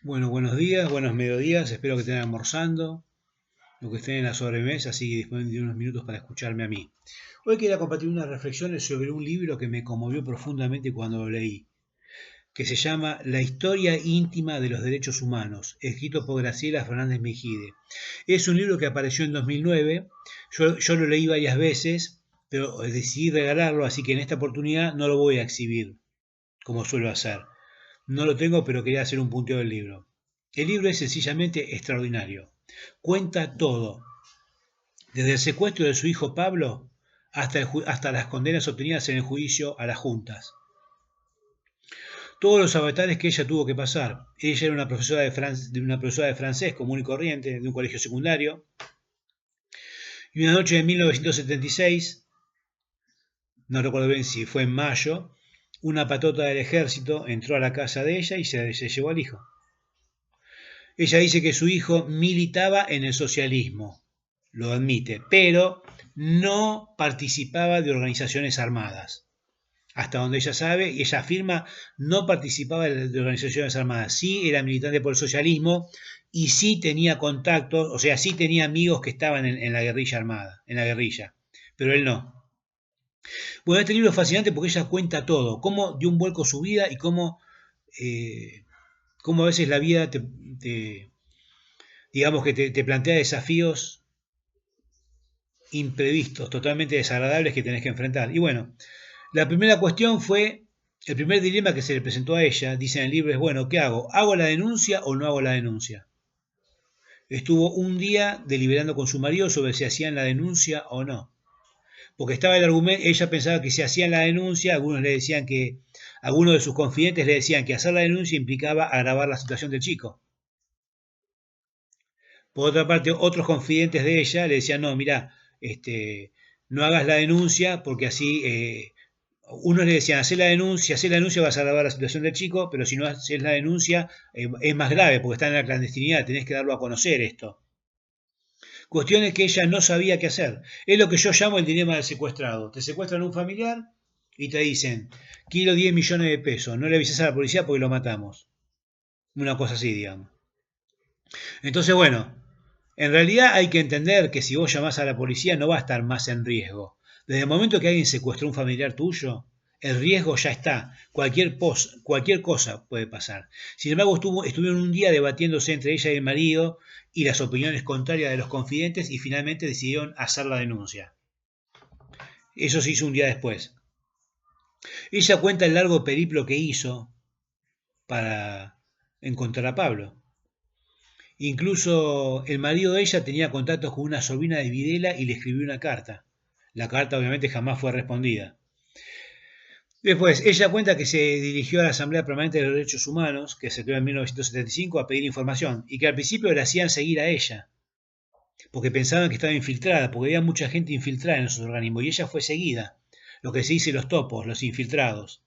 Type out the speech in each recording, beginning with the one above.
Bueno, buenos días, buenos mediodías, espero que estén almorzando, o que estén en la sobremesa, así que disponen de unos minutos para escucharme a mí. Hoy quería compartir unas reflexiones sobre un libro que me conmovió profundamente cuando lo leí, que se llama La historia íntima de los derechos humanos, escrito por Graciela Fernández Mejide. Es un libro que apareció en 2009, yo lo leí varias veces, pero decidí regalarlo, así que en esta oportunidad no lo voy a exhibir, como suelo hacer. No lo tengo, pero quería hacer un punteo del libro. El libro es sencillamente extraordinario. Cuenta todo, desde el secuestro de su hijo Pablo hasta las condenas obtenidas en el juicio a las juntas. Todos los avatares que ella tuvo que pasar. Ella era una profesora de francés común y corriente de un colegio secundario. Y una noche de 1976, no recuerdo bien si fue en mayo, una patota del ejército entró a la casa de ella y se llevó al hijo. Ella dice que su hijo militaba en el socialismo, lo admite, pero no participaba de organizaciones armadas. Hasta donde ella sabe, y ella afirma, no participaba de organizaciones armadas. Sí era militante por el socialismo y sí tenía contactos, o sea, sí tenía amigos que estaban en la guerrilla armada, en la guerrilla, pero él no. Bueno, este libro es fascinante porque ella cuenta todo, cómo dio un vuelco su vida y eh, cómo a veces la vida digamos que te plantea desafíos imprevistos, totalmente desagradables que tenés que enfrentar. Y bueno, la primera cuestión fue, el primer dilema que se le presentó a ella, dice en el libro, es, bueno, ¿qué hago? ¿Hago la denuncia o no hago la denuncia? Estuvo un día deliberando con su marido sobre si hacían la denuncia o no. Porque estaba el argumento, ella pensaba que si hacían la denuncia, algunos de sus confidentes le decían que hacer la denuncia implicaba agravar la situación del chico. Por otra parte, otros confidentes de ella le decían, no, mira, no hagas la denuncia porque así, unos le decían, hacer la denuncia vas a agravar la situación del chico, pero si no haces la denuncia es más grave porque está en la clandestinidad, tenés que darlo a conocer esto. Cuestiones que ella no sabía qué hacer. Es lo que yo llamo el dilema del secuestrado. Te secuestran a un familiar y te dicen, quiero 10 millones de pesos, no le avises a la policía porque lo matamos. Una cosa así, digamos. Entonces, bueno, en realidad hay que entender que si vos llamás a la policía no va a estar más en riesgo. Desde el momento que alguien secuestró a un familiar tuyo, el riesgo ya está. Cualquier cosa puede pasar. Sin embargo, estuvieron un día debatiéndose entre ella y el marido y las opiniones contrarias de los confidentes y finalmente decidieron hacer la denuncia. Eso se hizo un día después. Ella cuenta el largo periplo que hizo para encontrar a Pablo. Incluso el marido de ella tenía contactos con una sobrina de Videla y le escribió una carta. La carta obviamente jamás fue respondida. Después, ella cuenta que se dirigió a la Asamblea Permanente de los Derechos Humanos, que se creó en 1975, a pedir información, y que al principio le hacían seguir a ella, porque pensaban que estaba infiltrada, porque había mucha gente infiltrada en esos organismos, y ella fue seguida, lo que se dice los topos, los infiltrados.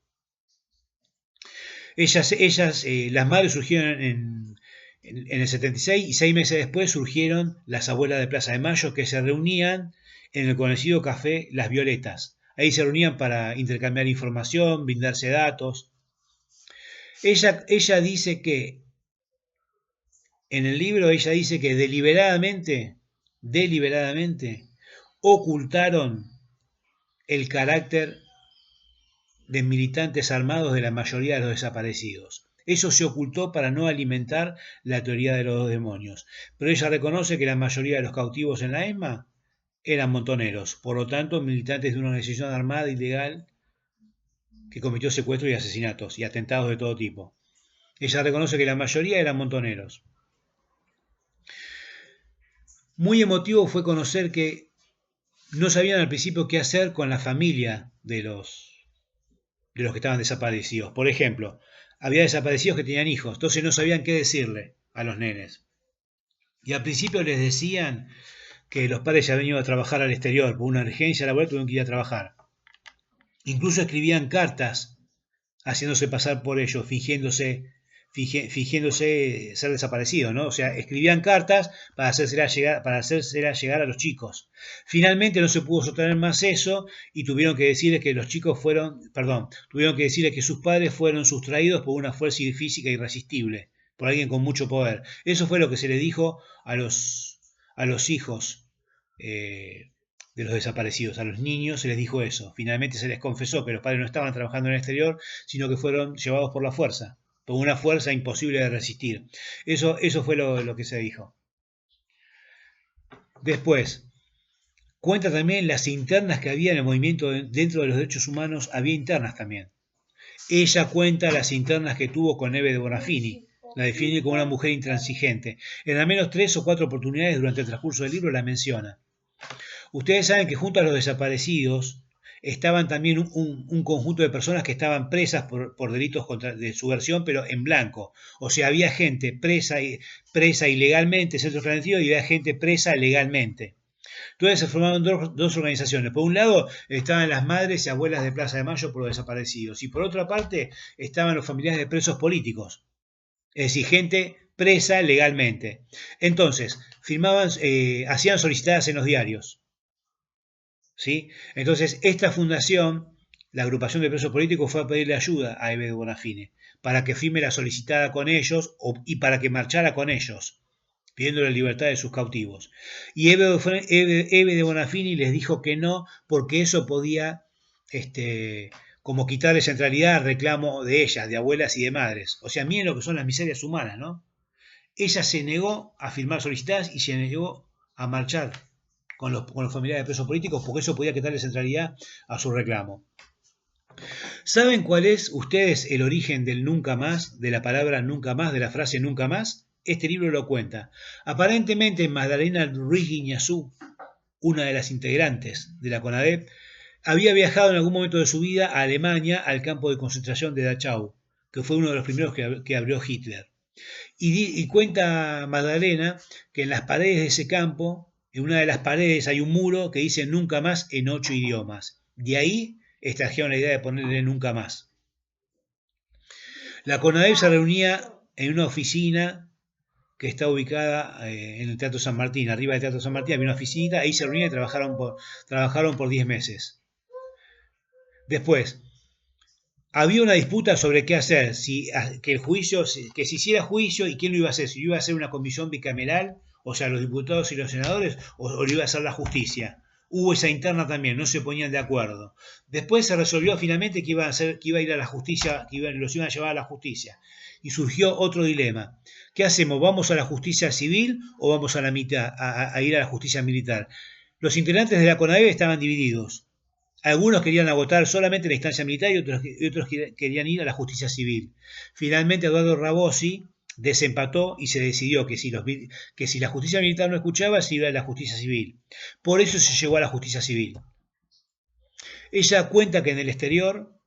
Las madres surgieron en el 76 y 6 meses después surgieron las abuelas de Plaza de Mayo que se reunían en el conocido café Las Violetas. Ahí se reunían para intercambiar información, brindarse datos. Ella dice que, en el libro, ella dice que deliberadamente, ocultaron el carácter de militantes armados de la mayoría de los desaparecidos. Eso se ocultó para no alimentar la teoría de los dos demonios. Pero ella reconoce que la mayoría de los cautivos en la ESMA eran montoneros, por lo tanto militantes de una organización armada ilegal que cometió secuestros y asesinatos y atentados de todo tipo. Ella reconoce que la mayoría eran montoneros. Muy emotivo fue conocer que no sabían al principio qué hacer con la familia de los que estaban desaparecidos. Por ejemplo, había desaparecidos que tenían hijos, entonces no sabían qué decirle a los nenes. Y al principio les decían que los padres ya habían ido a trabajar al exterior, por una urgencia laboral tuvieron que ir a trabajar. Incluso escribían cartas haciéndose pasar por ellos, fingiéndose ser desaparecidos, ¿no? O sea, escribían cartas para hacérselas llegar a los chicos. Finalmente no se pudo sostener más eso y tuvieron que decirles que tuvieron que decirles que sus padres fueron sustraídos por una fuerza física irresistible, por alguien con mucho poder. Eso fue lo que se le dijo a los hijos de los desaparecidos, a los niños se les dijo eso. Finalmente se les confesó que los padres no estaban trabajando en el exterior, sino que fueron llevados por la fuerza, por una fuerza imposible de resistir. Eso fue lo que se dijo. Después, cuenta también las internas que había en el movimiento dentro de los derechos humanos, había internas también. Ella cuenta las internas que tuvo con Eve de Bonafini, la define como una mujer intransigente. En al menos 3 o 4 oportunidades durante el transcurso del libro la menciona. Ustedes saben que junto a los desaparecidos estaban también un conjunto de personas que estaban presas por delitos de subversión, pero en blanco. O sea, había gente presa ilegalmente, centros clandestinos, y había gente presa legalmente. Entonces se formaron dos organizaciones. Por un lado estaban las madres y abuelas de Plaza de Mayo por los desaparecidos. Y por otra parte estaban los familiares de presos políticos. Es decir, gente presa legalmente. Entonces, hacían solicitadas en los diarios. ¿Sí? Entonces, esta fundación, la agrupación de presos políticos, fue a pedirle ayuda a Eve de Bonafini para que firme la solicitada con ellos y para que marchara con ellos, pidiendo la libertad de sus cautivos. Y Eve de Bonafini les dijo que no, porque eso podía como quitarle centralidad al reclamo de ellas, de abuelas y de madres. O sea, miren lo que son las miserias humanas, ¿no? Ella se negó a firmar solicitadas y se negó a marchar con los familiares de presos políticos porque eso podía quitarle centralidad a su reclamo. ¿Saben cuál es ustedes el origen del nunca más, de la palabra nunca más, de la frase nunca más? Este libro lo cuenta. Aparentemente Magdalena Ruiz Guiñazú, una de las integrantes de la CONADEP, había viajado en algún momento de su vida a Alemania al campo de concentración de Dachau, que fue uno de los primeros que abrió Hitler. Y cuenta Magdalena que en las paredes de ese campo, en una de las paredes hay un muro que dice nunca más en 8 idiomas. De ahí extrajeron la idea de ponerle nunca más. La CONADEP se reunía en una oficina que está ubicada en el Teatro San Martín, arriba del Teatro San Martín había una oficina, ahí se reunían y trabajaron por 10 meses. Después, había una disputa sobre qué hacer, que se hiciera juicio y quién lo iba a hacer, si lo iba a hacer una comisión bicameral, o sea, los diputados y los senadores, o lo iba a hacer la justicia. Hubo esa interna también, no se ponían de acuerdo. Después se resolvió finalmente que iba a ir a la justicia, los iban a llevar a la justicia. Y surgió otro dilema. ¿Qué hacemos? ¿Vamos a la justicia civil o vamos a ir a la justicia militar? Los integrantes de la CONADEP estaban divididos. Algunos querían agotar solamente la instancia militar y otros querían ir a la justicia civil. Finalmente Eduardo Rabosi desempató y se decidió que si la justicia militar no escuchaba, se iba a la justicia civil. Por eso se llegó a la justicia civil. Ella cuenta que en el exterior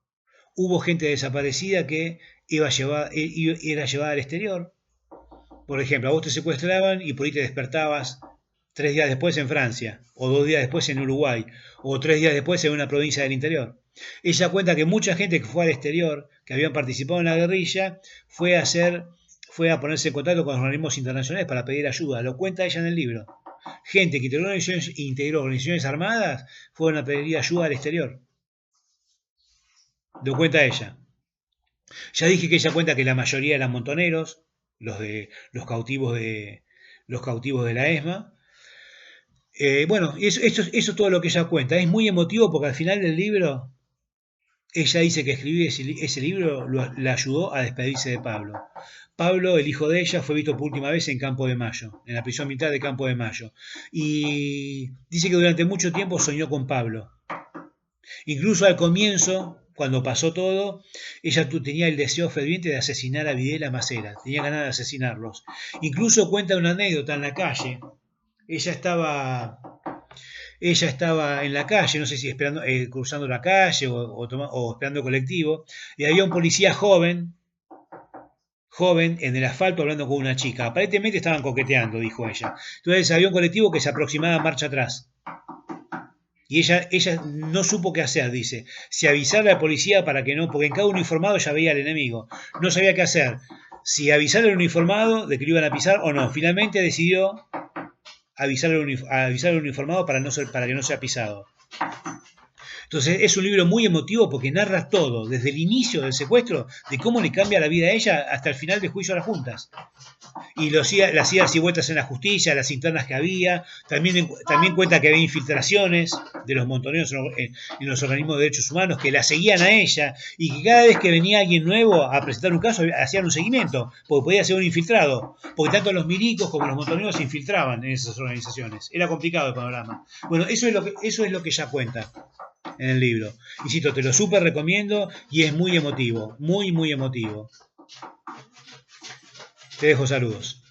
hubo gente desaparecida que era llevada al exterior. Por ejemplo, a vos te secuestraban y por ahí te despertabas 3 días después en Francia, o 2 días después en Uruguay, o 3 días después en una provincia del interior. Ella cuenta que mucha gente que fue al exterior, que habían participado en la guerrilla, fue a ponerse en contacto con los organismos internacionales para pedir ayuda. Lo cuenta ella en el libro. Gente que integró organizaciones armadas fueron a pedir ayuda al exterior. Lo cuenta ella. Ya dije que ella cuenta que la mayoría eran montoneros, los cautivos de la ESMA. Bueno, eso es todo lo que ella cuenta. Es muy emotivo porque al final del libro, ella dice que escribir ese libro la ayudó a despedirse de Pablo. Pablo, el hijo de ella, fue visto por última vez en Campo de Mayo, en la prisión militar de Campo de Mayo. Y dice que durante mucho tiempo soñó con Pablo. Incluso al comienzo, cuando pasó todo, ella tenía el deseo ferviente de asesinar a Videla Macera, tenía ganas de asesinarlos. Incluso cuenta una anécdota en la calle. Ella estaba en la calle, no sé si esperando, cruzando la calle o esperando colectivo, y había un policía joven en el asfalto hablando con una chica. Aparentemente estaban coqueteando, dijo ella. Entonces había un colectivo que se aproximaba marcha atrás. Y ella no supo qué hacer, dice. Si avisarle a la policía para que no, porque en cada uniformado ya veía al enemigo. No sabía qué hacer. Si avisarle al uniformado de que lo iban a pisar o no. Finalmente decidió avisar al uniformado para que no sea pisado. Entonces es un libro muy emotivo porque narra todo, desde el inicio del secuestro, de cómo le cambia la vida a ella hasta el final del juicio a las juntas. Y las idas y vueltas en la justicia, las internas que había. También cuenta que había infiltraciones de los montoneros en los organismos de derechos humanos que la seguían a ella y que cada vez que venía alguien nuevo a presentar un caso hacían un seguimiento, porque podía ser un infiltrado, porque tanto los milicos como los montoneros se infiltraban en esas organizaciones. Era complicado el panorama. Bueno, eso es lo que ella cuenta en el libro. Insisto, te lo súper recomiendo y es muy emotivo, muy, muy emotivo. Te dejo saludos.